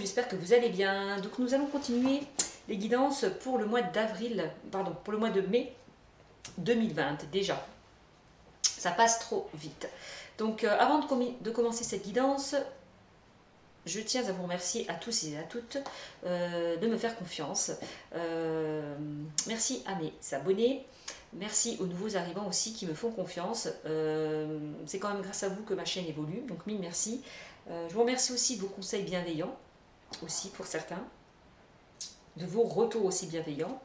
j'espère que vous allez bien. Donc nous allons continuer les guidances pour le mois d'avril, pardon, pour le mois de mai 2020 déjà. Ça passe trop vite. Donc avant de commencer cette guidance, je tiens à vous remercier à tous et à toutes de me faire confiance. Merci à mes abonnés. Merci aux nouveaux arrivants aussi qui me font confiance. C'est quand même grâce à vous que ma chaîne évolue. Donc mille merci. Je vous remercie aussi de vos conseils bienveillants, aussi pour certains, de vos retours aussi bienveillants.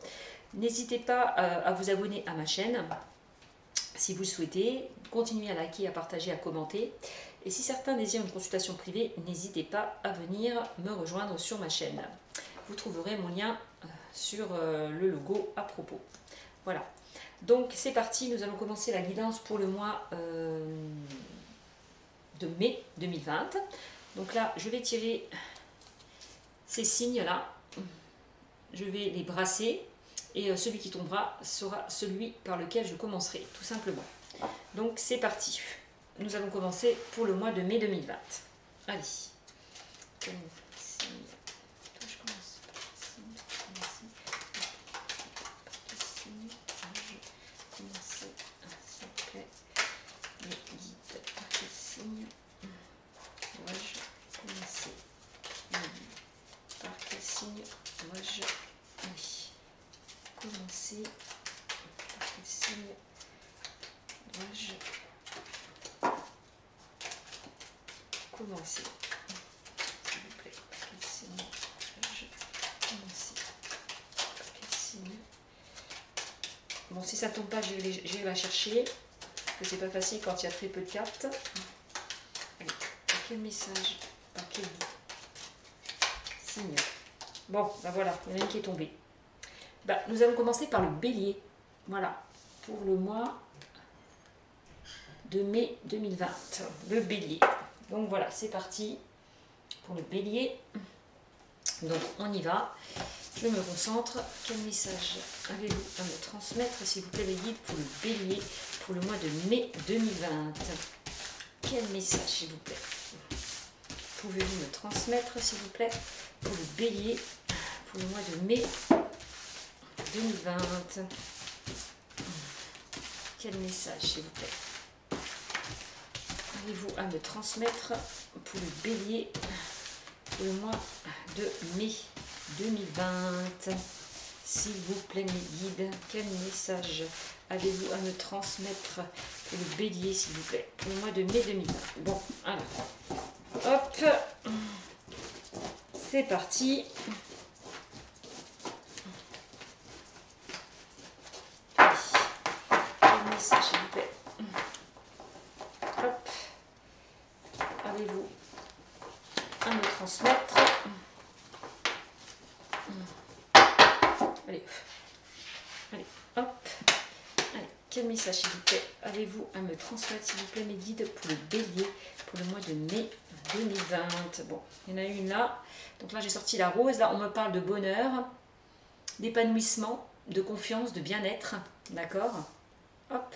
N'hésitez pas à vous abonner à ma chaîne si vous le souhaitez. Continuez à liker, à partager, à commenter. Et si certains désirent une consultation privée, n'hésitez pas à venir me rejoindre sur ma chaîne. Vous trouverez mon lien sur le logo à propos. Voilà. Donc c'est parti, nous allons commencer la guidance pour le mois de mai 2020. Donc là, je vais tirer ces signes-là. Je vais les brasser et celui qui tombera sera celui par lequel je commencerai, tout simplement. Donc c'est parti. Nous allons commencer pour le mois de mai 2020. Allez. Commencer, s'il vous plaît, par quel signe dois-je commencer, par quel signe. Bon, si ça ne tombe pas, je vais la chercher, parce que c'est pas facile quand il y a très peu de cartes. Allez, par quel message, par quel signe. Bon, ben voilà, il y en a une qui est tombée. Ben, nous allons commencer par le bélier, voilà, pour le mois de mai 2020, le bélier. Donc voilà, c'est parti pour le bélier. Donc on y va. Je me concentre. Quel message avez-vous à me transmettre, s'il vous plaît, les guides, pour le bélier, pour le mois de mai 2020? Quel message, s'il vous plaît, pouvez-vous me transmettre, s'il vous plaît, pour le bélier, pour le mois de mai 2020? Quel message, s'il vous plaît, avez-vous à me transmettre pour le bélier pour le mois de mai 2020? S'il vous plaît, mes guides, quel message avez-vous à me transmettre pour le bélier, s'il vous plaît, pour le mois de mai 2020? Bon, alors, hop, c'est parti. Quel message, s'il vous plaît? Hop. Avez-vous à me transmettre? Allez, allez, hop. Allez, quel message, s'il vous plaît, avez-vous à me transmettre, s'il vous plaît, mes guides, pour le bélier, pour le mois de mai 2020? Bon, il y en a une là. Donc là, j'ai sorti la rose. Là, on me parle de bonheur, d'épanouissement, de confiance, de bien-être. D'accord? Hop.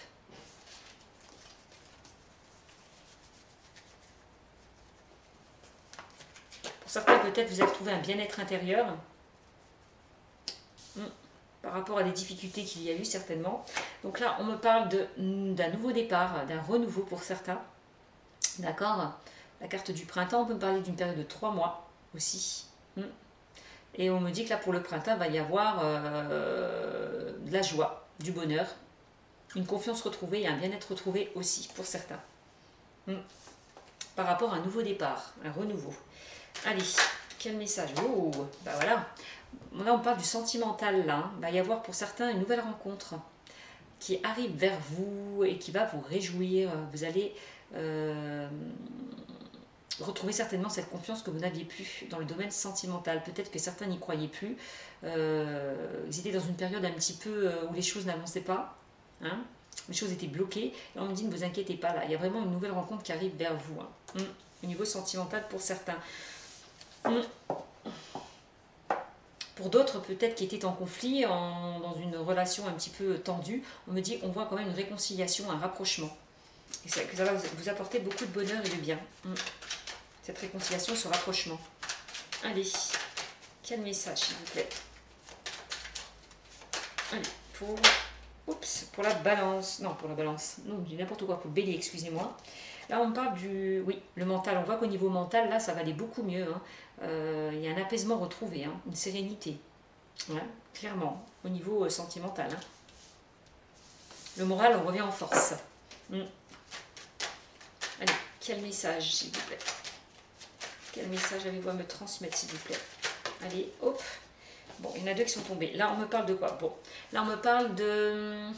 Pour certains, peut-être, vous avez trouvé un bien-être intérieur par rapport à des difficultés qu'il y a eu, certainement. Donc là, on me parle d'un nouveau départ, d'un renouveau pour certains. D'accord? La carte du printemps, on peut me parler d'une période de 3 mois aussi. Et on me dit que là, pour le printemps, il va y avoir de la joie, du bonheur, une confiance retrouvée et un bien-être retrouvé aussi, pour certains. Par rapport à un nouveau départ, un renouveau. Allez, quel message? Oh, bah voilà. Là, on parle du sentimental, là. Il va y avoir pour certains une nouvelle rencontre qui arrive vers vous et qui va vous réjouir. Vous allez retrouver certainement cette confiance que vous n'aviez plus dans le domaine sentimental. Peut-être que certains n'y croyaient plus. Ils étaient dans une période un petit peu où les choses n'avançaient pas. Hein, les choses étaient bloquées. Et on me dit, ne vous inquiétez pas, là. Il y a vraiment une nouvelle rencontre qui arrive vers vous. Hein. Au niveau sentimental pour certains. Pour d'autres, peut-être qui étaient en conflit, dans une relation un petit peu tendue, on me dit on voit quand même une réconciliation, un rapprochement. Et que ça va vous apporter beaucoup de bonheur et de bien. Cette réconciliation, ce rapprochement. Allez, quel message s'il vous plaît. Allez, pour la balance. Non, pour la balance. Non, je dis n'importe quoi, pour le bélier, excusez-moi. Là, on parle du... Oui, le mental. On voit qu'au niveau mental, là, ça va aller beaucoup mieux. Hein. Il y a un apaisement retrouvé, hein, une sérénité. Ouais, clairement, au niveau sentimental. Hein. Le moral, on revient en force. Allez, quel message, s'il vous plaît. Quel message avez-vous à me transmettre, s'il vous plaît. Allez, hop. Bon, il y en a deux qui sont tombés. Là, on me parle de quoi? Bon, là, on me parle de...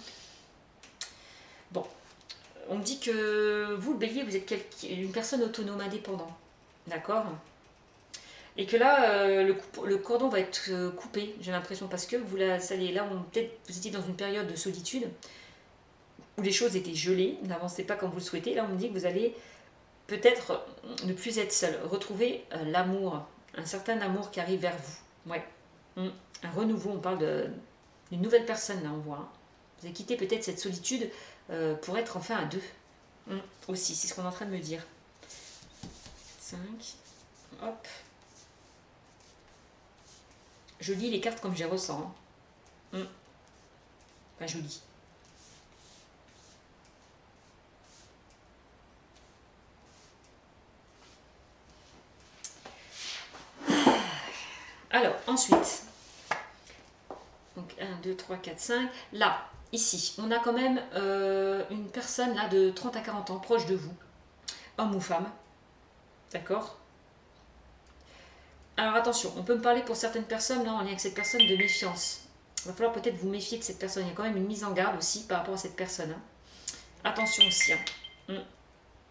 Bon, on me dit que vous, le bélier, vous êtes une personne autonome, indépendante. D'accord? Et que là, le cordon va être coupé, j'ai l'impression, parce que vous, là, peut-être vous étiez dans une période de solitude, où les choses étaient gelées, n'avancez pas comme vous le souhaitez. Là, on me dit que vous allez peut-être ne plus être seul, retrouver l'amour, un certain amour qui arrive vers vous. Ouais. Un renouveau, on parle d'une nouvelle personne, là, on voit. Hein. Vous avez quitté peut-être cette solitude pour être enfin à deux. Aussi, c'est ce qu'on est en train de me dire. 5. Hop. Je lis les cartes comme je les ressens. Hein. Enfin, je lis. Alors, ensuite, donc 1, 2, 3, 4, 5. Là, ici, on a quand même une personne là de 30 à 40 ans, proche de vous, homme ou femme. D'accord? Alors attention, on peut me parler pour certaines personnes, là, en lien avec cette personne, de méfiance. Il va falloir peut-être vous méfier de cette personne. Il y a quand même une mise en garde aussi par rapport à cette personne. Hein. Attention aussi. Hein.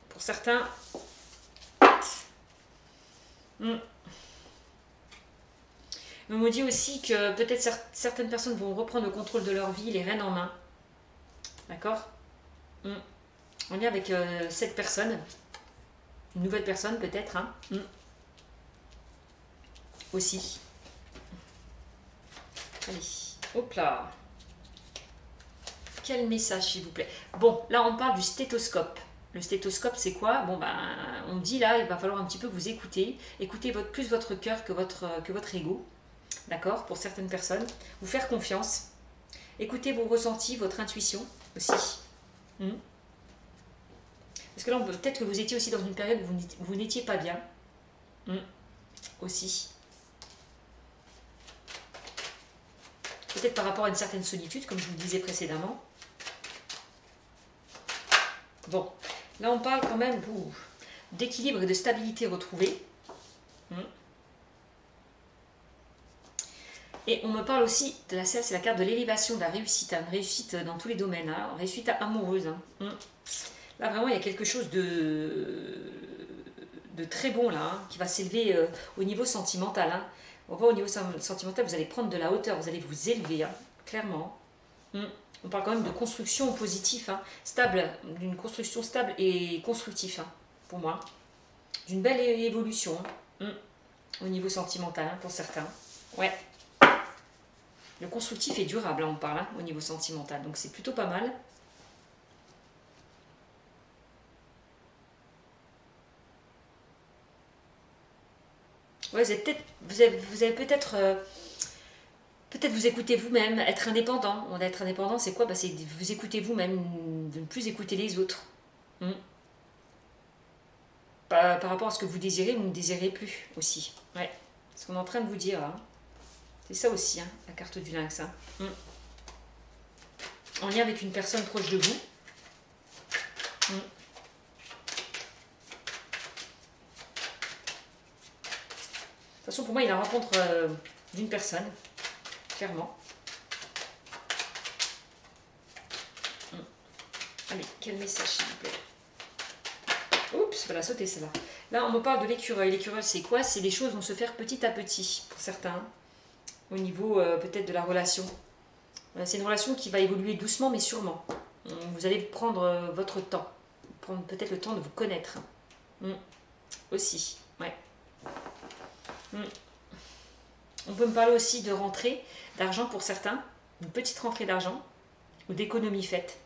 Pour certains... On me dit aussi que peut-être certaines personnes vont reprendre le contrôle de leur vie, les rênes en main. D'accord? En lien avec cette personne. Une nouvelle personne peut-être. Hein. Aussi. Allez, hop là. Quel message, s'il vous plaît. Bon, là, on parle du stéthoscope. Le stéthoscope, c'est quoi? Bon, ben, on me dit là, il va falloir un petit peu vous écouter. Écoutez plus votre cœur que votre ego. D'accord? Pour certaines personnes. Vous faire confiance. Écoutez vos ressentis, votre intuition aussi. Parce que là, peut-être que vous étiez aussi dans une période où vous n'étiez pas bien. Aussi. Peut-être par rapport à une certaine solitude, comme je vous le disais précédemment. Bon, là on parle quand même d'équilibre et de stabilité retrouvée. Et on me parle aussi de la c'est la carte de l'élévation, de la réussite, une réussite dans tous les domaines, hein, réussite amoureuse. Hein. Là vraiment il y a quelque chose de très bon là, hein, qui va s'élever au niveau sentimental. Hein. On voit au niveau sentimental, vous allez prendre de la hauteur, vous allez vous élever, hein, clairement. On parle quand même de construction positive, hein, stable, d'une construction stable et constructive, hein, pour moi. D'une belle évolution, hein, au niveau sentimental, hein, pour certains. Ouais. Le constructif est durable, hein, on parle, hein, au niveau sentimental, donc c'est plutôt pas mal. Ouais, vous avez peut-être vous écouter vous-même, être indépendant. Être indépendant, c'est quoi? Bah, c'est vous écouter vous-même, de ne plus écouter les autres. Par rapport à ce que vous désirez, vous ne désirez plus aussi. Ouais, c'est ce qu'on est en train de vous dire. Hein. C'est ça aussi, hein, la carte du lynx. Hein. En lien avec une personne proche de vous. De toute façon, pour moi, il y a la rencontre d'une personne, clairement. Allez, quel message, s'il vous plaît. Oups, voilà, sauter celle-là. Là, on me parle de l'écureuil. L'écureuil, c'est quoi? C'est les choses vont se faire petit à petit, pour certains, au niveau peut-être de la relation. C'est une relation qui va évoluer doucement, mais sûrement. Vous allez prendre votre temps. Prendre peut-être le temps de vous connaître. Aussi, ouais. On peut me parler aussi de rentrée d'argent pour certains, une petite rentrée d'argent ou d'économie faite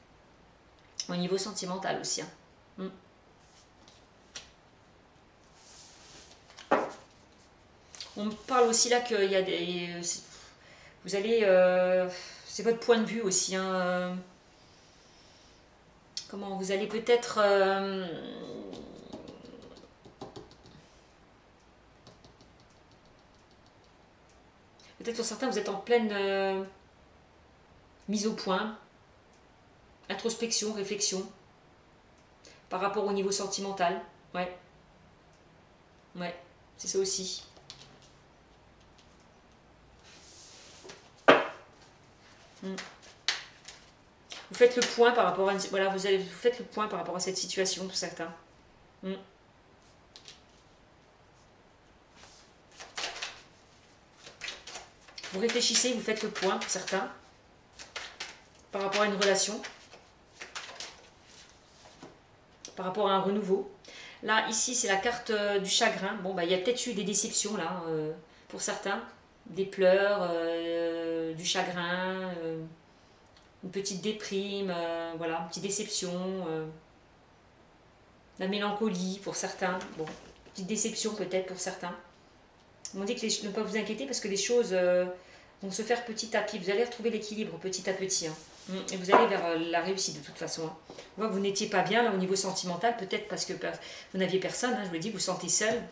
au niveau sentimental aussi. On On me parle aussi là qu'il y a des... Vous allez... c'est votre point de vue aussi. Hein, comment vous allez peut-être... peut-être pour certains, vous êtes en pleine mise au point, introspection, réflexion, par rapport au niveau sentimental. Ouais. Ouais, c'est ça aussi. Vous faites le point par rapport à voilà, vous faites le point par rapport à cette situation pour certains. Vous réfléchissez, vous faites le point pour certains par rapport à une relation, par rapport à un renouveau. Là, ici, c'est la carte du chagrin. Bon, bah, il y a peut-être eu des déceptions là pour certains, des pleurs, du chagrin. Une petite déprime, voilà, une petite déception, la mélancolie pour certains, bon, petite déception peut-être pour certains. On dit que ne pas vous inquiéter parce que les choses vont se faire petit à petit. Vous allez retrouver l'équilibre petit à petit. Hein. Et vous allez vers la réussite de toute façon. Hein. On voit que vous n'étiez pas bien là au niveau sentimental, peut-être parce que vous n'aviez personne. Hein, je vous l'ai dit, vous vous sentez seul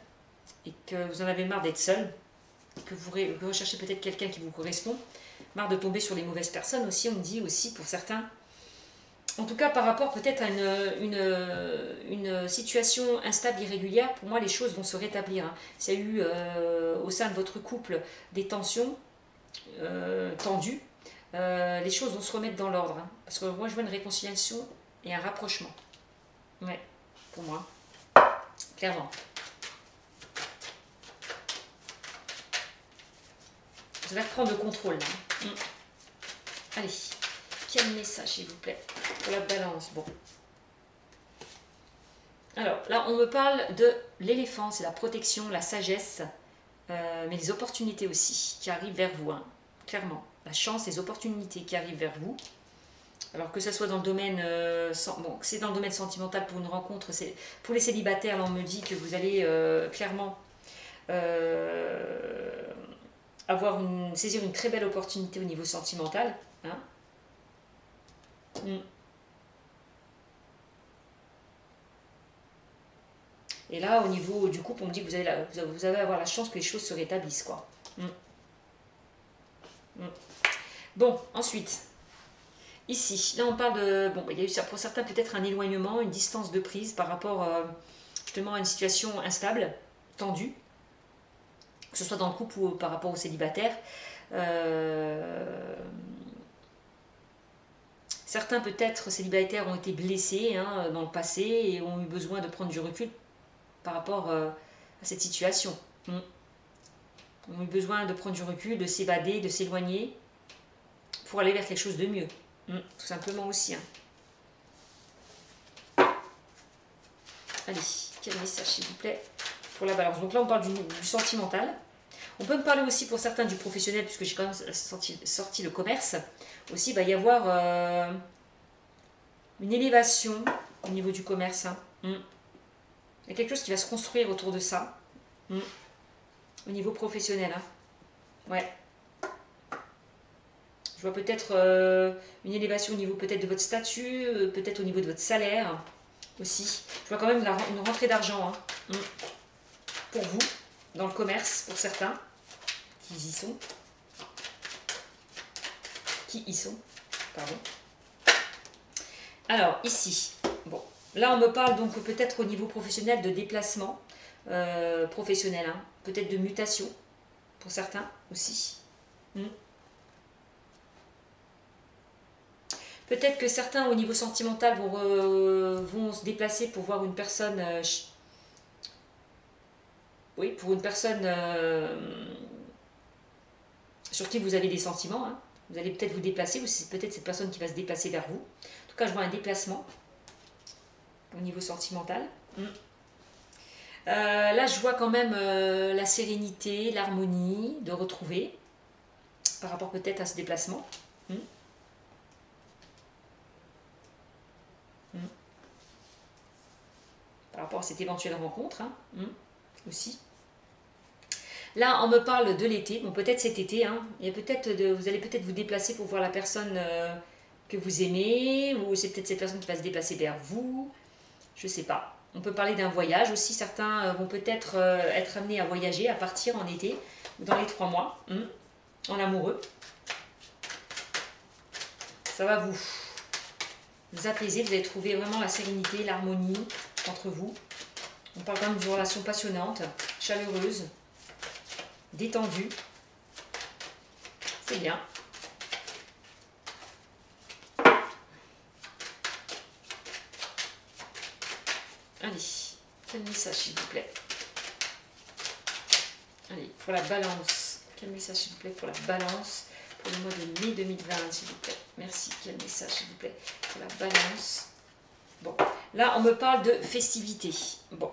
et que vous en avez marre d'être seul, que vous recherchez peut-être quelqu'un qui vous correspond. Marre de tomber sur les mauvaises personnes aussi, on me dit aussi pour certains. En tout cas, par rapport peut-être à une situation instable, irrégulière, pour moi, les choses vont se rétablir. Hein. S'il y a eu au sein de votre couple des tensions tendues, les choses vont se remettre dans l'ordre. Hein. Parce que moi, je vois une réconciliation et un rapprochement. Ouais, pour moi. Clairement. Vous allez reprendre le contrôle là. Allez, quel message s'il vous plaît pour la balance. Bon. Alors là, on me parle de l'éléphant, c'est la protection, la sagesse, mais les opportunités aussi qui arrivent vers vous, hein, clairement. La chance, les opportunités qui arrivent vers vous. Alors que ce soit dans le domaine, bon, c'est dans le domaine sentimental pour une rencontre, c'est pour les célibataires, là on me dit que vous allez clairement saisir une très belle opportunité au niveau sentimental. Hein. Et là, au niveau du couple, on me dit que vous allez avoir la chance que les choses se rétablissent, quoi. Bon, ensuite, ici, là on parle de... Bon, il y a eu pour certains peut-être un éloignement, une distance de prise par rapport justement à une situation instable, tendue, que ce soit dans le couple ou par rapport aux célibataires. Certains peut-être célibataires ont été blessés hein, dans le passé et ont eu besoin de prendre du recul par rapport à cette situation. Ont eu besoin de prendre du recul, de s'évader, de s'éloigner pour aller vers quelque chose de mieux. Tout simplement aussi. Hein. Allez, quel message s'il vous plaît pour la balance. Donc là on parle du sentimental. On peut me parler aussi pour certains du professionnel, puisque j'ai quand même sorti le commerce. Aussi, il va y avoir une élévation au niveau du commerce. Hein. Il y a quelque chose qui va se construire autour de ça. Au niveau professionnel. Hein. Ouais. Je vois peut-être une élévation au niveau peut-être de votre statut, peut-être au niveau de votre salaire aussi. Je vois quand même une rentrée d'argent hein. Pour vous, dans le commerce, pour certains. Qui y sont. Pardon. Alors, ici, bon, là on me parle donc peut-être au niveau professionnel de déplacement professionnel, hein, peut-être de mutation, pour certains aussi. Peut-être que certains au niveau sentimental vont se déplacer pour voir une personne, oui, pour une personne sur qui vous avez des sentiments, hein. Vous allez peut-être vous déplacer, ou c'est peut-être cette personne qui va se déplacer vers vous. En tout cas, je vois un déplacement au niveau sentimental. Là, je vois quand même la sérénité, l'harmonie de retrouver par rapport peut-être à ce déplacement. Par rapport à cette éventuelle rencontre, hein, aussi. Là, on me parle de l'été, bon peut-être cet été, hein. Il y a vous allez peut-être vous déplacer pour voir la personne que vous aimez, ou c'est peut-être cette personne qui va se déplacer vers vous, je sais pas. On peut parler d'un voyage aussi, certains vont peut-être être amenés à voyager, à partir en été, ou dans les 3 mois, en amoureux. Ça va vous apaiser, vous allez trouver vraiment la sérénité, l'harmonie entre vous. On parle quand même d'une relation passionnante, chaleureuse, détendue. C'est bien. Allez, quel message s'il vous plaît. Allez, pour la balance. Quel message s'il vous plaît pour la balance pour le mois de mai 2020, s'il vous plaît. Merci. Quel message s'il vous plaît pour la balance. Bon, là on me parle de festivités. Bon,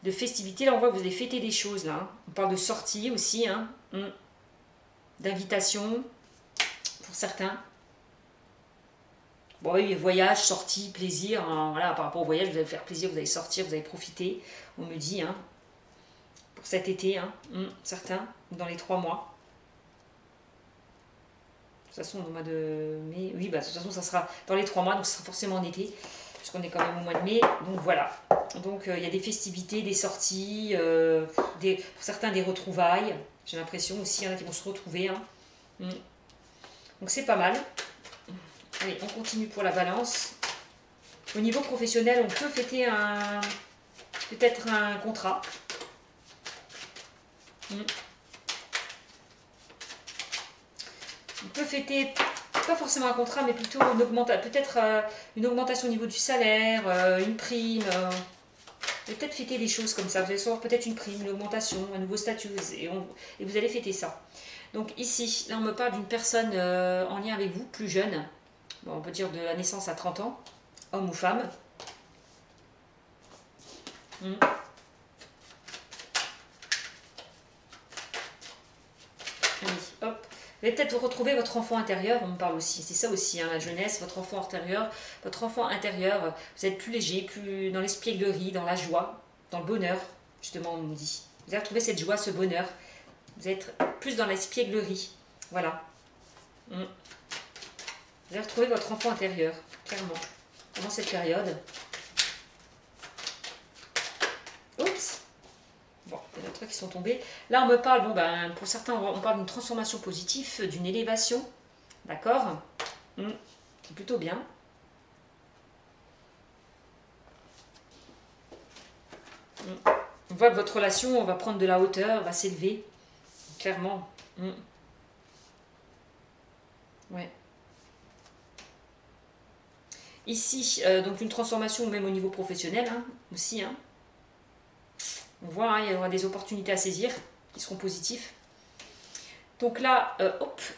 de festivités, là on voit que vous allez fêter des choses là. Hein. On parle de sortie aussi, hein. D'invitation pour certains. Bon oui, voyage, sortie, plaisir. Hein. Voilà, par rapport au voyage, vous allez faire plaisir, vous allez sortir, vous allez profiter. On me dit, hein, pour cet été, hein, certains, dans les 3 mois. De toute façon, au mois de mai, oui, bah, de toute façon, ça sera dans les 3 mois, donc ce sera forcément en été, puisqu'on est quand même au mois de mai. Donc voilà. Donc il y a des festivités, des sorties, pour certains des retrouvailles. J'ai l'impression aussi, il y en a qui vont se retrouver. Hein. Donc c'est pas mal. Allez, on continue pour la balance. Au niveau professionnel, on peut fêter peut-être un contrat. On peut fêter, pas forcément un contrat, mais plutôt peut-être une augmentation au niveau du salaire, une prime. Peut-être fêter des choses comme ça. Vous allez recevoir peut-être une prime, une augmentation, un nouveau statut, et vous allez fêter ça. Donc ici, là on me parle d'une personne en lien avec vous, plus jeune. Bon, on peut dire de la naissance à 30 ans, homme ou femme. Allez, hop. Vous allez peut-être retrouver votre enfant intérieur, on me parle aussi, c'est ça aussi, hein, la jeunesse, votre enfant intérieur, vous êtes plus léger, plus dans l'espièglerie, dans la joie, dans le bonheur, justement on me dit. Vous allez retrouver cette joie, ce bonheur, vous allez être plus dans l'espièglerie, voilà. Vous allez retrouver votre enfant intérieur, clairement, pendant cette période. Oups! Bon, il y a d'autres trucs qui sont tombés. Là, on me parle, bon, ben, pour certains, on parle d'une transformation positive, d'une élévation. D'accord? C'est plutôt bien. On voit que votre relation, on va prendre de la hauteur, va s'élever. Clairement. Ouais. Ici, donc une transformation même au niveau professionnel, hein, aussi, hein. On voit, hein, il y aura des opportunités à saisir qui seront positifs. Donc là,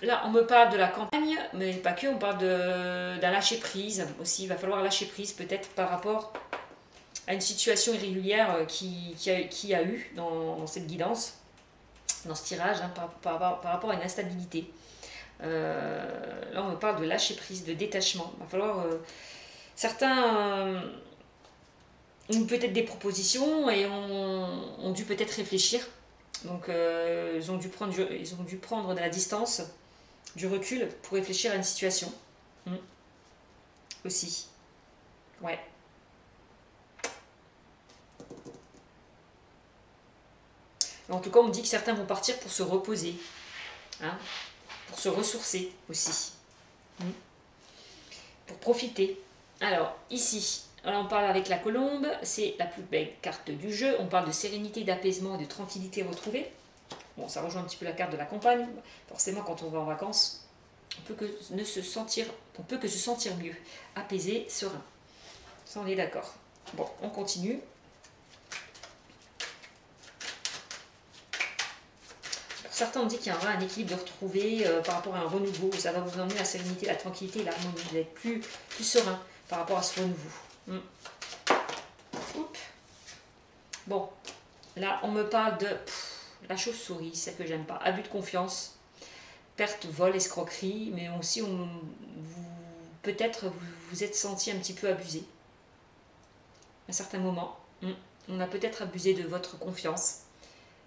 là, on me parle de la campagne, mais pas que, on parle d'un lâcher-prise aussi. Il va falloir lâcher prise peut-être par rapport à une situation irrégulière qui a eu dans cette guidance, dans ce tirage, hein, par rapport à une instabilité. Là, on me parle de lâcher-prise, de détachement. Il va falloir... certains... ont peut-être des propositions et ont dû peut-être réfléchir. Donc ils ont dû prendre de la distance, du recul pour réfléchir à une situation. Aussi. Ouais. En tout cas, on me dit que certains vont partir pour se reposer. Hein, pour se ressourcer aussi. Pour profiter. Alors, ici... Alors on parle avec la colombe, c'est la plus belle carte du jeu. On parle de sérénité, d'apaisement et de tranquillité retrouvée. Bon, ça rejoint un petit peu la carte de la campagne. Forcément, quand on va en vacances, on peut que se sentir mieux, apaisé, serein. Ça, on est d'accord. Bon, on continue. Pour certains, on dit qu'il y aura un équilibre de retrouver par rapport à un renouveau. Ça va vous emmener la sérénité, la tranquillité, l'harmonie. Vous allez être plus serein par rapport à ce renouveau. Bon, là on me parle de la chauve-souris, c'est ce que j'aime pas. Abus de confiance, perte, vol, escroquerie, mais aussi peut-être vous êtes senti un petit peu abusé. À un certain moment, on a peut-être abusé de votre confiance.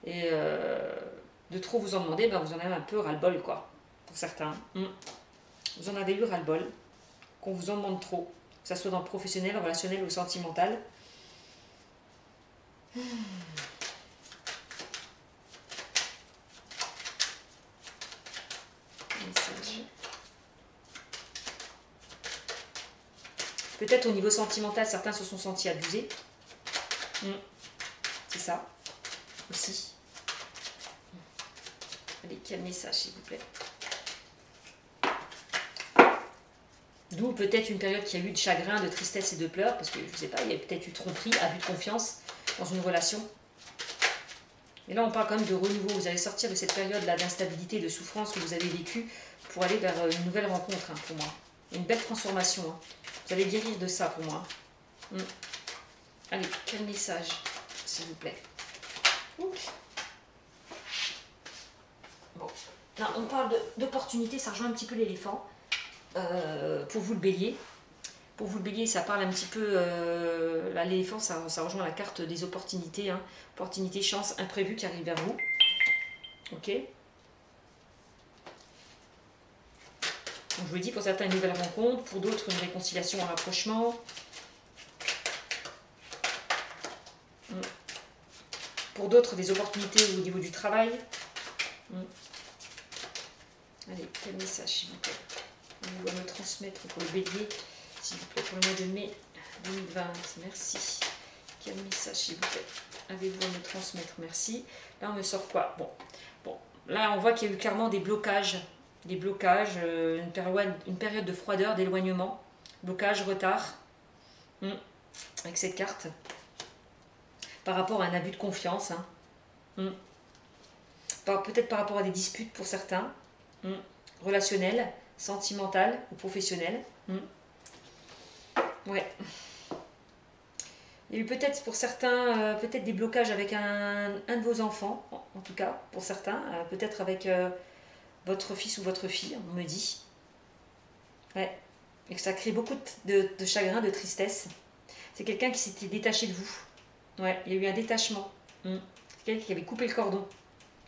Et de trop vous en demander, ben, vous en avez un peu ras-le-bol, quoi, pour certains. Vous en avez eu ras-le-bol, qu'on vous en demande trop, que ce soit dans le professionnel, relationnel ou sentimental. Message. Peut-être au niveau sentimental, certains se sont sentis abusés. C'est ça, aussi. Allez, quel message, s'il vous plaît. D'où peut-être une période qui a eu de chagrin, de tristesse et de pleurs, parce que, je ne sais pas, il y a peut-être eu tromperie, abus de confiance dans une relation. Et là, on parle quand même de renouveau. Vous allez sortir de cette période-là d'instabilité, de souffrance que vous avez vécue pour aller vers une nouvelle rencontre, pour moi. Une belle transformation. Vous allez guérir de ça, pour moi. Allez, quel message, s'il vous plaît. Bon. Là, on parle d'opportunité, ça rejoint un petit peu l'éléphant. Pour vous le bélier. Pour vous le bélier, ça parle un petit peu... là, l'éléphant, ça rejoint la carte des opportunités. Opportunités, chances, imprévues qui arrivent vers vous. Ok. Donc, je vous le dis, pour certains, une nouvelle rencontre. Pour d'autres, une réconciliation, un rapprochement. Pour d'autres, des opportunités au niveau du travail. Allez, quel message, s'il vous plaît. On va me transmettre pour le bélier, s'il vous plaît, pour le mois de mai 2020. Merci. Quel message, s'il vous plaît, avez-vous à me transmettre? Merci. Là, on me sort quoi? Bon. Là, on voit qu'il y a eu clairement des blocages. Une période de froideur, d'éloignement. Blocage, retard. Avec cette carte. Par rapport à un abus de confiance. Peut-être par rapport à des disputes pour certains. Relationnelles, sentimentales ou professionnelles. Ouais. Il y a eu peut-être pour certains peut-être des blocages avec un de vos enfants, en tout cas, pour certains. Peut-être avec votre fils ou votre fille, on me dit. Ouais. Et que ça crée beaucoup de chagrin, de tristesse. C'est quelqu'un qui s'était détaché de vous. Ouais, il y a eu un détachement. Quelqu'un qui avait coupé le cordon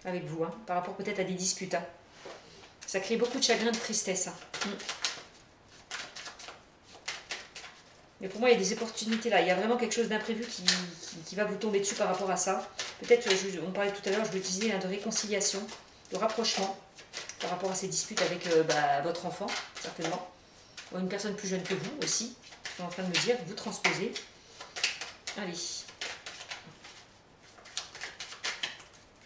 avec vous, par rapport peut-être à des disputes. Ça crée beaucoup de chagrin, de tristesse. Mais pour moi, il y a des opportunités là. Il y a vraiment quelque chose d'imprévu qui va vous tomber dessus par rapport à ça. Peut-être, on parlait tout à l'heure, je vous disais, de réconciliation, de rapprochement par rapport à ces disputes avec votre enfant, certainement. Ou une personne plus jeune que vous aussi. Je suis en train de me dire, vous transposez. Allez.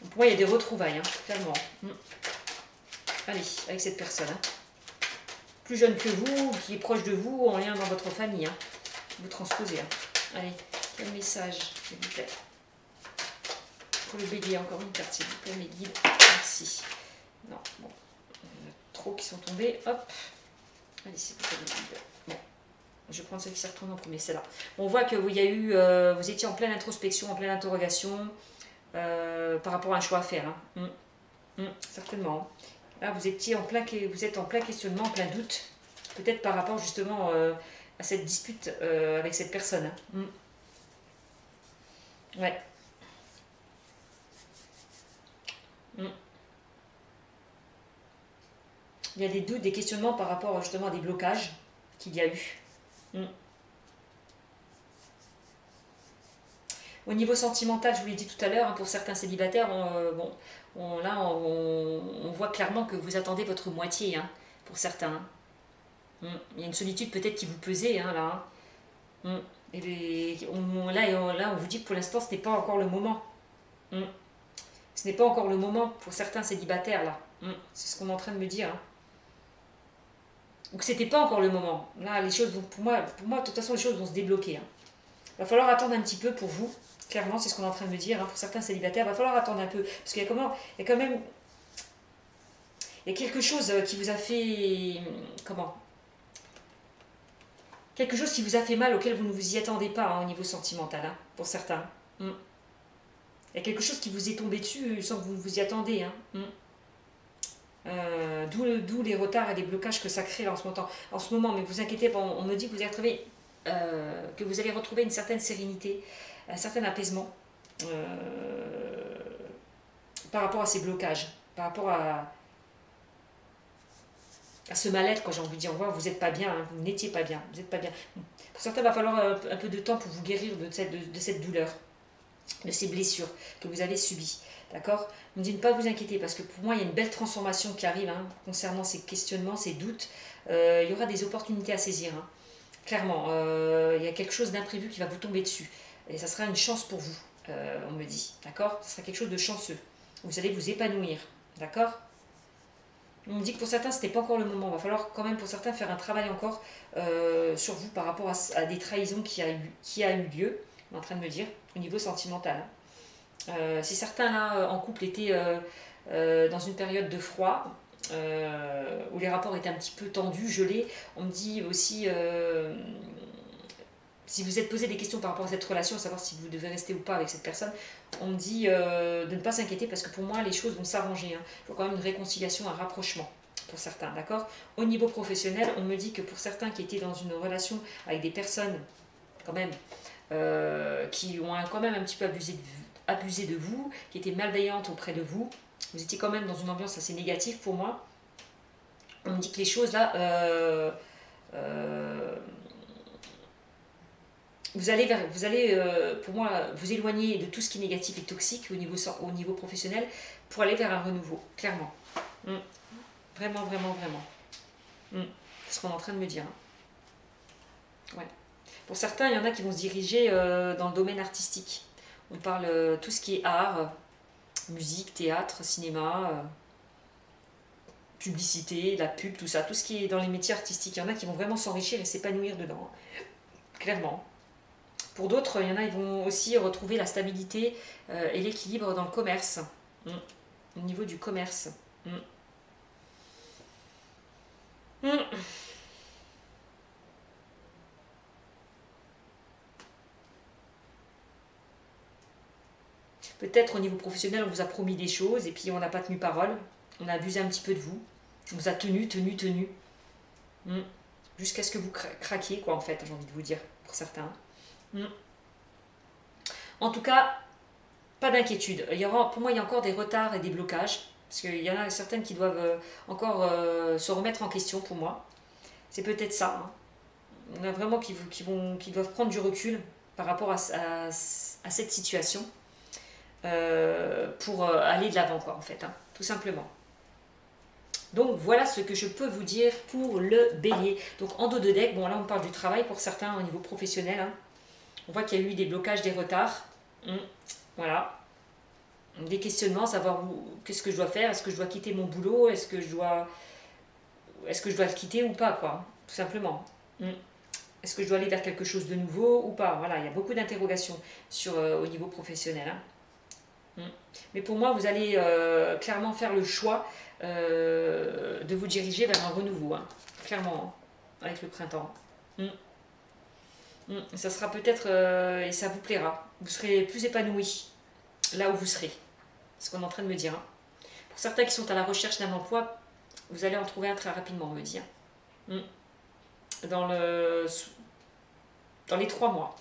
Pour moi, il y a des retrouvailles, clairement. Allez, avec cette personne. Plus jeune que vous, qui est proche de vous, en lien dans votre famille. Vous transposez. Allez, quel message, s'il vous plaît. Pour le bélier, encore une carte, s'il vous plaît, mes guides. Merci. Non, bon. Il y en a trop qui sont tombés. Hop. Allez, s'il vous plaît, mes guides. Bon. Je prends celle qui s'est retournée en premier, c'est là. On voit que vous étiez en pleine introspection, en pleine interrogation par rapport à un choix à faire. Certainement. Là, vous êtes en plein questionnement, en plein doute. Peut-être par rapport justement à cette dispute avec cette personne. Ouais. Il y a des doutes, des questionnements par rapport justement à des blocages qu'il y a eu. Au niveau sentimental, je vous l'ai dit tout à l'heure, pour certains célibataires, on voit clairement que vous attendez votre moitié, pour certains. Il y a une solitude peut-être qui vous pesait, là. Et là, on vous dit que pour l'instant, ce n'est pas encore le moment. Ce n'est pas encore le moment pour certains célibataires, là. C'est ce qu'on est en train de me dire. Donc, c'était pas encore le moment. Là, les choses, pour moi, de toute façon, les choses vont se débloquer. Il va falloir attendre un petit peu pour vous. Clairement, c'est ce qu'on est en train de me dire. Pour certains célibataires, il va falloir attendre un peu. Parce qu'il y a quand même... Il y a quelque chose qui vous a fait... Quelque chose qui vous a fait mal, auquel vous ne vous y attendez pas au niveau sentimental, pour certains. Il y a quelque chose qui vous est tombé dessus sans que vous vous y attendez. D'où les retards et les blocages que ça crée en ce moment. Mais vous inquiétez pas, on me dit que vous allez retrouver une certaine sérénité, un certain apaisement. par rapport à ces blocages, par rapport à ce mal-être, quand j'ai envie de dire, vous n'êtes pas bien, hein, vous n'étiez pas bien, vous n'êtes pas bien. Pour certains, il va falloir un peu de temps pour vous guérir de cette douleur, de ces blessures que vous avez subies. D'accord? On me dit ne pas vous inquiéter, parce que pour moi, il y a une belle transformation qui arrive hein, concernant ces questionnements, ces doutes. Il y aura des opportunités à saisir. Hein. Clairement, il y a quelque chose d'imprévu qui va vous tomber dessus. Et ça sera une chance pour vous, on me dit. D'accord? Ça sera quelque chose de chanceux. Vous allez vous épanouir. D'accord? On me dit que pour certains, ce n'est pas encore le moment. Il va falloir quand même pour certains faire un travail encore sur vous par rapport à des trahisons qui a eu lieu, on est en train de me dire, au niveau sentimental. Si certains là en couple étaient dans une période de froid, où les rapports étaient un petit peu tendus, gelés, on me dit aussi, si vous êtes posé des questions par rapport à cette relation, à savoir si vous devez rester ou pas avec cette personne, on me dit de ne pas s'inquiéter parce que pour moi les choses vont s'arranger. Hein. Il faut quand même une réconciliation, un rapprochement pour certains, d'accord? Au niveau professionnel, on me dit que pour certains qui étaient dans une relation avec des personnes quand même qui ont quand même un petit peu abusé de vous, qui étaient malveillantes auprès de vous, vous étiez quand même dans une ambiance assez négative pour moi. On me dit que les choses là, vous allez pour moi, vous éloigner de tout ce qui est négatif et toxique au niveau professionnel pour aller vers un renouveau, clairement. Vraiment, vraiment, vraiment. C'est ce qu'on est en train de me dire. Hein. Ouais. Pour certains, il y en a qui vont se diriger dans le domaine artistique. On parle tout ce qui est art, musique, théâtre, cinéma, publicité, la pub, tout ça, tout ce qui est dans les métiers artistiques. Il y en a qui vont vraiment s'enrichir et s'épanouir dedans, clairement. Pour d'autres, il y en a qui vont aussi retrouver la stabilité et l'équilibre dans le commerce, au niveau du commerce. Peut-être au niveau professionnel, on vous a promis des choses et puis on n'a pas tenu parole. On a abusé un petit peu de vous. On vous a tenu. Jusqu'à ce que vous craquiez, quoi, en fait, j'ai envie de vous dire, pour certains. En tout cas, pas d'inquiétude. Pour moi, il y a encore des retards et des blocages. Parce qu'il y en a certaines qui doivent encore se remettre en question pour moi. C'est peut-être ça. Hein. Il y en a vraiment qui doivent prendre du recul par rapport à cette situation. Pour aller de l'avant, quoi, en fait, hein, tout simplement. Donc voilà ce que je peux vous dire pour le bélier. Donc en dos de deck, bon là on parle du travail pour certains au niveau professionnel. Hein. On voit qu'il y a eu des blocages, des retards. Voilà. Des questionnements, savoir qu'est-ce que je dois faire, est-ce que je dois quitter mon boulot, est-ce que je dois le quitter ou pas, quoi, tout simplement. Est-ce que je dois aller vers quelque chose de nouveau ou pas? Voilà, il y a beaucoup d'interrogations au niveau professionnel. Hein. Mais pour moi, vous allez clairement faire le choix de vous diriger vers un renouveau, hein. Clairement, hein, avec le printemps. Ça sera peut-être, et ça vous plaira, vous serez plus épanoui là où vous serez, c'est ce qu'on est en train de me dire. Hein. Pour certains qui sont à la recherche d'un emploi, vous allez en trouver un très rapidement, on me dit. Hein. Dans les 3 mois.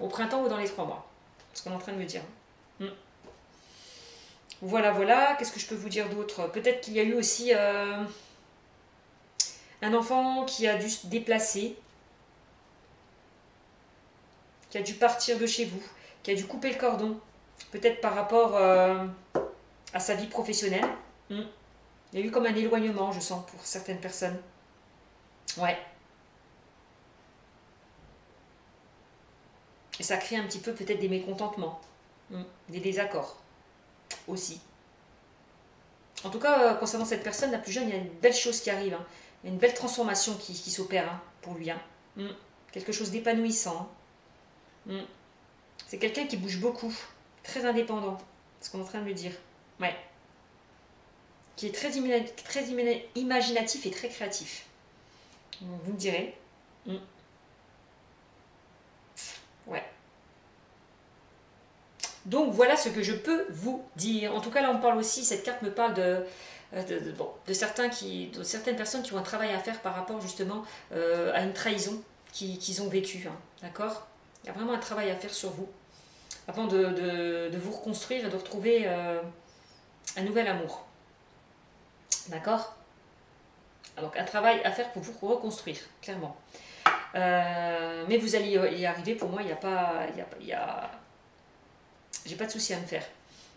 Au printemps ou dans les 3 mois, c'est ce qu'on est en train de me dire. Voilà, qu'est-ce que je peux vous dire d'autre? Peut-être qu'il y a eu aussi un enfant qui a dû se déplacer, qui a dû partir de chez vous, qui a dû couper le cordon, peut-être par rapport à sa vie professionnelle. Il y a eu comme un éloignement, je sens, pour certaines personnes. Ouais. Et ça crée un petit peu peut-être des mécontentements, des désaccords aussi. En tout cas, concernant cette personne, la plus jeune, il y a une belle chose qui arrive. Hein. Il y a une belle transformation qui s'opère, hein, pour lui. Hein. Quelque chose d'épanouissant. Hein. C'est quelqu'un qui bouge beaucoup, très indépendant, c'est ce qu'on est en train de me dire. Ouais. Qui est très imaginatif et très créatif. Vous me direz. Ouais. Donc voilà ce que je peux vous dire. En tout cas, là, on parle aussi, cette carte me parle de certaines personnes qui ont un travail à faire par rapport justement à une trahison qu'ils ont vécue. Hein, d'accord? Il y a vraiment un travail à faire sur vous. avant de vous reconstruire et de retrouver un nouvel amour. D'accord? Donc un travail à faire pour vous reconstruire, clairement. Mais vous allez y arriver, pour moi, il n'y a pas... J'ai pas de souci à me faire.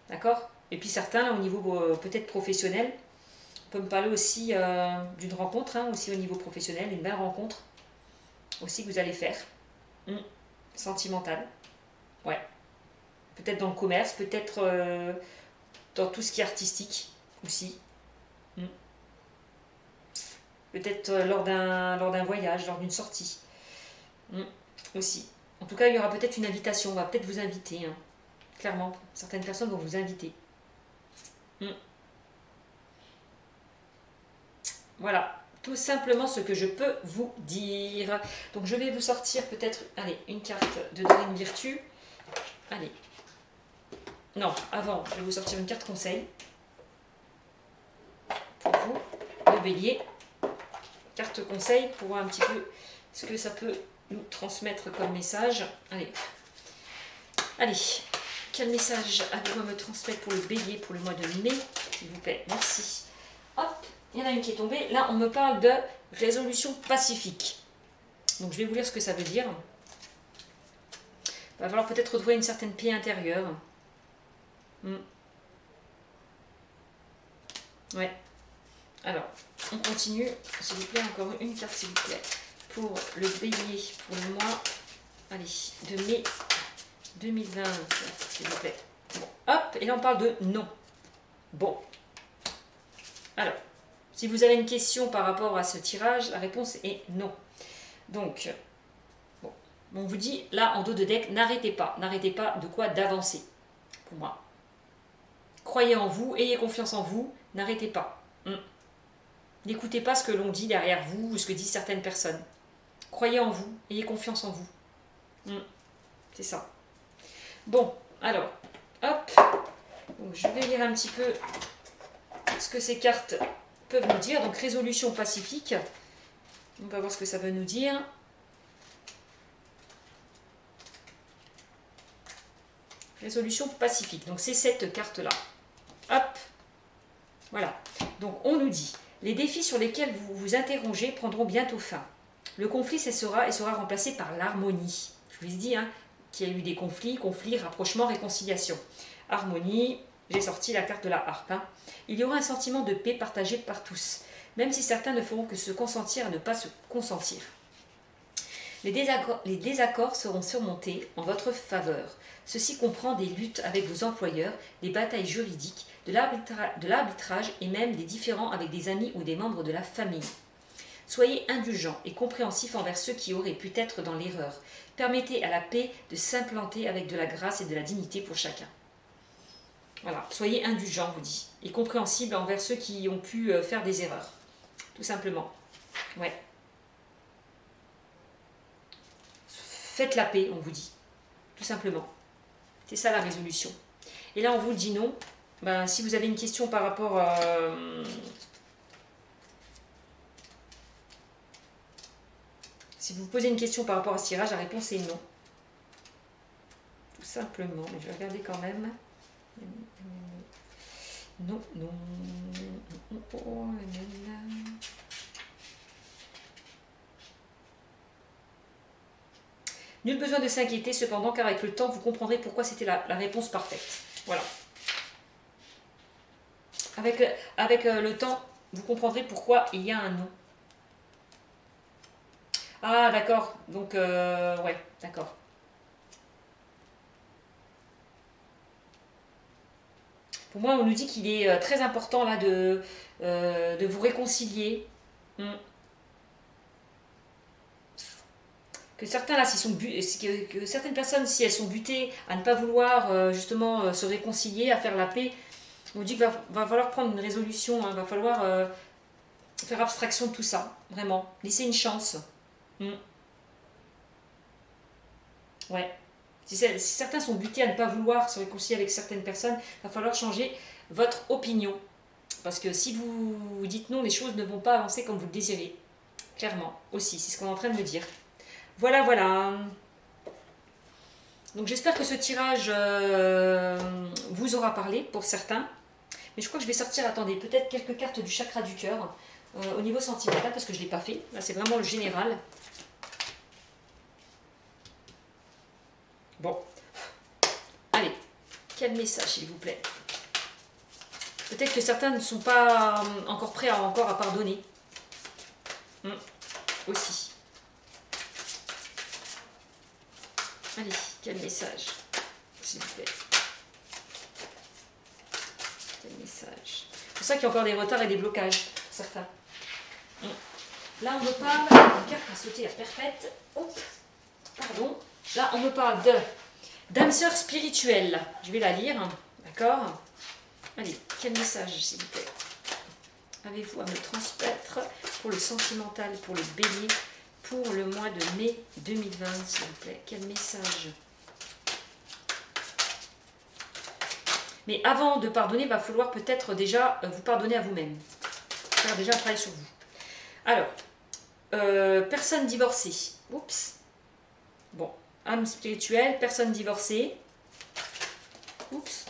D'accord? Et puis certains, là, au niveau peut-être professionnel, on peut me parler aussi d'une rencontre, hein, aussi au niveau professionnel, une belle rencontre aussi que vous allez faire. Sentimentale. Ouais. Peut-être dans le commerce, peut-être dans tout ce qui est artistique aussi. Peut-être lors d'un voyage, lors d'une sortie. Aussi. En tout cas, il y aura peut-être une invitation. On va peut-être vous inviter. Hein. Clairement. Certaines personnes vont vous inviter. Voilà. Tout simplement ce que je peux vous dire. Donc, je vais vous sortir peut-être, allez, une carte de Dorine Virtue. Allez. Non, avant, je vais vous sortir une carte conseil. Pour vous, le bélier. Carte conseil pour voir un petit peu ce que ça peut nous transmettre comme message. Allez. Allez. Quel message avez-vous à me transmettre pour le bélier pour le mois de mai, s'il vous plaît? Merci. Hop, il y en a une qui est tombée. Là, on me parle de résolution pacifique. Donc, je vais vous lire ce que ça veut dire. Il va falloir peut-être retrouver une certaine paix intérieure. Ouais. Alors, on continue. S'il vous plaît, encore une carte, s'il vous plaît. Pour le bélier, pour le mois, allez, de mai 2020, s'il vous plaît. Bon, hop, et là on parle de non. Bon. Alors, si vous avez une question par rapport à ce tirage, la réponse est non. Donc, bon, on vous dit, là, en dos de deck, n'arrêtez pas. N'arrêtez pas de quoi? D'avancer, pour moi. Croyez en vous, ayez confiance en vous, n'arrêtez pas. N'écoutez pas ce que l'on dit derrière vous ou ce que disent certaines personnes. Croyez en vous, ayez confiance en vous. C'est ça. Bon, alors, hop. Donc, je vais lire un petit peu ce que ces cartes peuvent nous dire. Donc, résolution pacifique. On va voir ce que ça veut nous dire. Résolution pacifique. Donc, c'est cette carte-là. Hop. Voilà. Donc, on nous dit, les défis sur lesquels vous vous interrogez prendront bientôt fin. Le conflit cessera et sera remplacé par l'harmonie. Je vous ai dit qu'il y a eu des conflits, rapprochements, réconciliation. Harmonie, j'ai sorti la carte de la harpe. Il y aura un sentiment de paix partagé par tous, même si certains ne feront que se consentir à ne pas se consentir. Les désaccords seront surmontés en votre faveur. Ceci comprend des luttes avec vos employeurs, des batailles juridiques, de l'arbitrage et même des différends avec des amis ou des membres de la famille. Soyez indulgents et compréhensifs envers ceux qui auraient pu être dans l'erreur. Permettez à la paix de s'implanter avec de la grâce et de la dignité pour chacun. Voilà, soyez indulgents, on vous dit, et compréhensibles envers ceux qui ont pu faire des erreurs. Tout simplement. Ouais. Faites la paix, on vous dit. Tout simplement. C'est ça la résolution. Et là, on vous dit non. Ben, si vous avez une question par rapport à... Si vous posez une question par rapport à ce tirage, la réponse est non. Tout simplement. Mais je vais regarder quand même. Non, non. Nul besoin de s'inquiéter cependant, car avec le temps, vous comprendrez pourquoi c'était la réponse parfaite. Voilà. Avec le temps, vous comprendrez pourquoi il y a un non. Ah, d'accord. Donc, ouais, d'accord. Pour moi, on nous dit qu'il est très important là de vous réconcilier. Que certains là, que certaines personnes, si elles sont butées à ne pas vouloir justement se réconcilier, à faire la paix, on nous dit qu'il va falloir prendre une résolution, il va falloir faire abstraction de tout ça, vraiment. Laisser une chance. Ouais. Si certains sont butés à ne pas vouloir se réconcilier avec certaines personnes, il va falloir changer votre opinion. Parce que si vous dites non, les choses ne vont pas avancer comme vous le désirez. Clairement, aussi, c'est ce qu'on est en train de me dire. Voilà, voilà. Donc j'espère que ce tirage vous aura parlé pour certains. Mais je crois que je vais sortir, attendez, peut-être quelques cartes du chakra du cœur au niveau sentimental parce que je ne l'ai pas fait. Là, c'est vraiment le général. Bon. Allez, quel message, s'il vous plaît. Peut-être que certains ne sont pas encore prêts à pardonner. Aussi. Allez, quel message, s'il vous plaît. Quel message. C'est pour ça qu'il y a encore des retards et des blocages, certains. Là, on me parle d'une carte à sauter à perpète. Hop, pardon. Là, on me parle de d'âme sœur spirituelle. Je vais la lire, d'accord? Allez, quel message, s'il vous plaît, avez-vous à me transmettre pour le sentimental, pour le bélier, pour le mois de mai 2020, s'il vous plaît? Quel message? Mais avant de pardonner, il va falloir peut-être déjà vous pardonner à vous-même. Faire déjà un travail sur vous. Alors, personne divorcée. Oups. Bon, âme spirituelle, personne divorcée. Oups.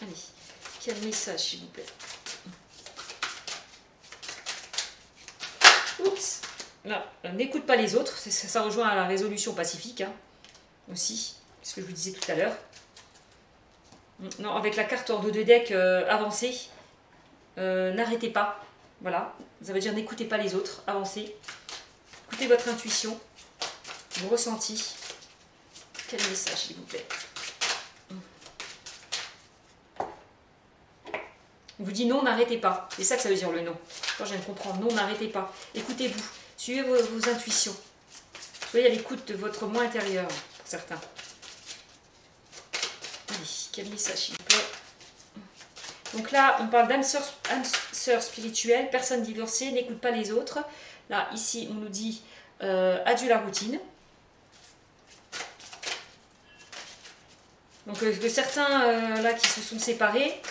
Allez, quel message, s'il vous plaît. Oups. Là, n'écoute pas les autres. Ça rejoint à la résolution pacifique, hein, aussi. C'est ce que je vous disais tout à l'heure. Non, avec la carte hors de deux decks avancée, n'arrêtez pas. Voilà, ça veut dire n'écoutez pas les autres, avancez. Écoutez votre intuition, vos ressentis. Quel message, s'il vous plaît. On vous dit non, n'arrêtez pas. C'est ça que ça veut dire le non. Quand je viens de comprendre, non, n'arrêtez pas. Écoutez-vous, suivez vos intuitions. Soyez à l'écoute de votre moi intérieur, pour certains. Allez, quel message, s'il vous plaît. Donc là, on parle d'âme sœur spirituelle, personne divorcée, n'écoute pas les autres. Là, ici, on nous dit adieu la routine. Donc que certains là qui se sont séparés,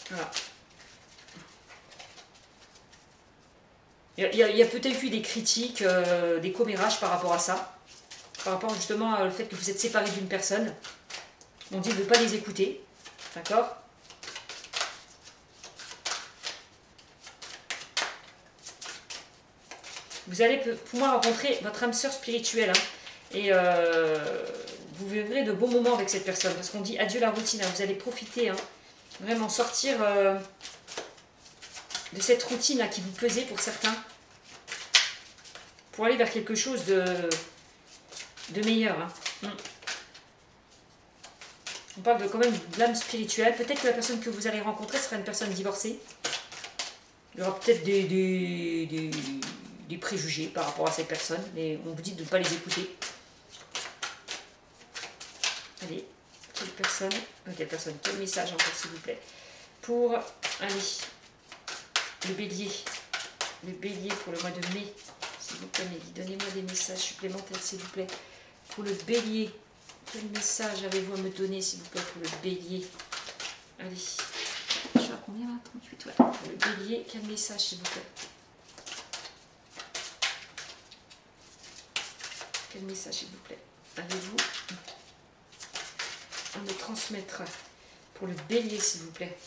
voilà. Il y a peut-être eu des critiques, des commérages par rapport à ça, par rapport justement au fait que vous êtes séparés d'une personne. On dit de ne pas les écouter, d'accord? Vous allez pouvoir rencontrer votre âme sœur spirituelle, hein, et vous vivrez de bons moments avec cette personne, parce qu'on dit adieu la routine, hein, vous allez profiter, hein, vraiment sortir de cette routine là qui vous pesait pour certains, pour aller vers quelque chose de meilleur. Hein. On parle quand même de l'âme spirituelle. Peut-être que la personne que vous allez rencontrer sera une personne divorcée. Il y aura peut-être des préjugés par rapport à cette personne, mais on vous dit de ne pas les écouter. Allez, quel message encore, s'il vous plaît, pour, allez, le bélier pour le mois de mai, s'il vous plaît, Mehdi, donnez-moi des messages supplémentaires, s'il vous plaît, pour le bélier. Quel message avez-vous à me donner, s'il vous plaît, pour le bélier? Allez, je suis à combien là? 38, ouais. Pour le bélier, quel message, s'il vous plaît? Quel message, s'il vous plaît, avez-vous à me transmettre pour le bélier, s'il vous plaît?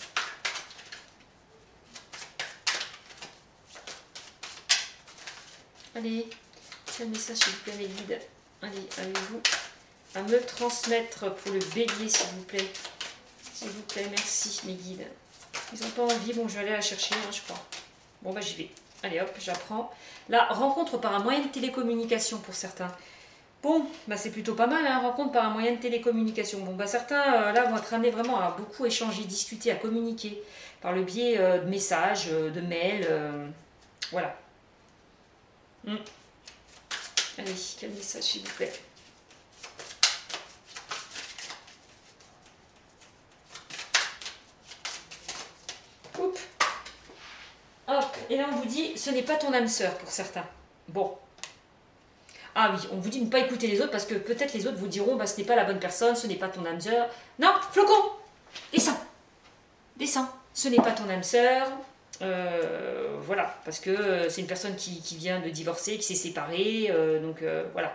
Allez, quel message, s'il vous plaît, mes guides? Allez, avez-vous à me transmettre pour le bélier, s'il vous plaît? S'il vous plaît, merci, mes guides. Ils n'ont pas envie, bon, je vais aller la chercher, hein, je crois. Bon, bah, j'y vais. Allez, hop, j'apprends. La rencontre par un moyen de télécommunication pour certains. Bon, bah, c'est plutôt pas mal, hein, rencontre par un moyen de télécommunication. Bon, bah, certains, là, vont être amenés vraiment à beaucoup échanger, discuter, à communiquer par le biais de messages, de mails, voilà. Allez, quel message, s'il vous plaît? Oups. Hop, et là on vous dit, ce n'est pas ton âme sœur pour certains. Bon. Ah oui, on vous dit de ne pas écouter les autres parce que peut-être les autres vous diront, bah, ce n'est pas la bonne personne, ce n'est pas ton âme sœur. Non, Flocon, descends. Descends. Ce n'est pas ton âme sœur. Voilà, parce que c'est une personne qui vient de divorcer, qui s'est séparée, donc voilà.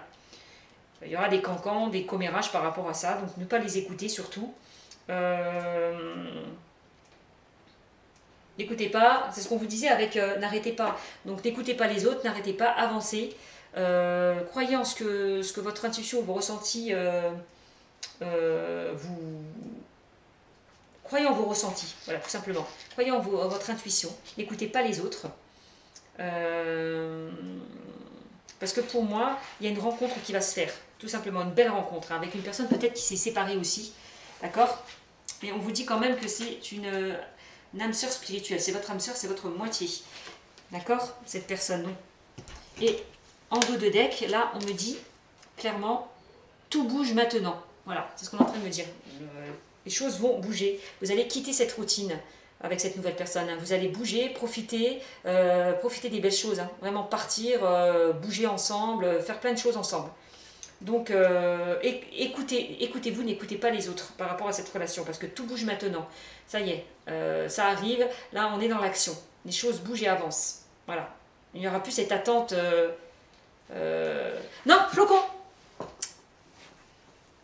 Il y aura des cancans, des commérages par rapport à ça, donc ne pas les écouter surtout. N'écoutez pas, c'est ce qu'on vous disait avec n'arrêtez pas. Donc n'écoutez pas les autres, n'arrêtez pas, avancez. Croyez en ce que votre intuition, vos ressentis vous... Croyez en vos ressentis, voilà, tout simplement. Croyez en votre intuition, n'écoutez pas les autres. Parce que pour moi, il y a une rencontre qui va se faire, tout simplement, une belle rencontre, hein, avec une personne peut-être qui s'est séparée aussi, d'accord? Mais on vous dit quand même que c'est une âme sœur spirituelle, c'est votre âme sœur, c'est votre moitié, d'accord? Cette personne, non. Et en dos de deck, là, on me dit clairement, tout bouge maintenant. Voilà, c'est ce qu'on est en train de me dire. Les choses vont bouger. Vous allez quitter cette routine avec cette nouvelle personne. Hein. Vous allez bouger, profiter des belles choses. Hein. Vraiment partir, bouger ensemble, faire plein de choses ensemble. Donc, écoutez-vous, n'écoutez pas les autres par rapport à cette relation, parce que tout bouge maintenant. Ça y est, ça arrive. Là, on est dans l'action. Les choses bougent et avancent. Voilà. Il n'y aura plus cette attente... Non, flocon!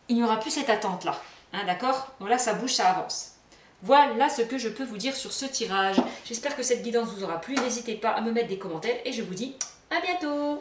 Il n'y aura plus cette attente-là. Hein, d'accord? Voilà, ça bouge, ça avance. Voilà ce que je peux vous dire sur ce tirage. J'espère que cette guidance vous aura plu. N'hésitez pas à me mettre des commentaires et je vous dis à bientôt!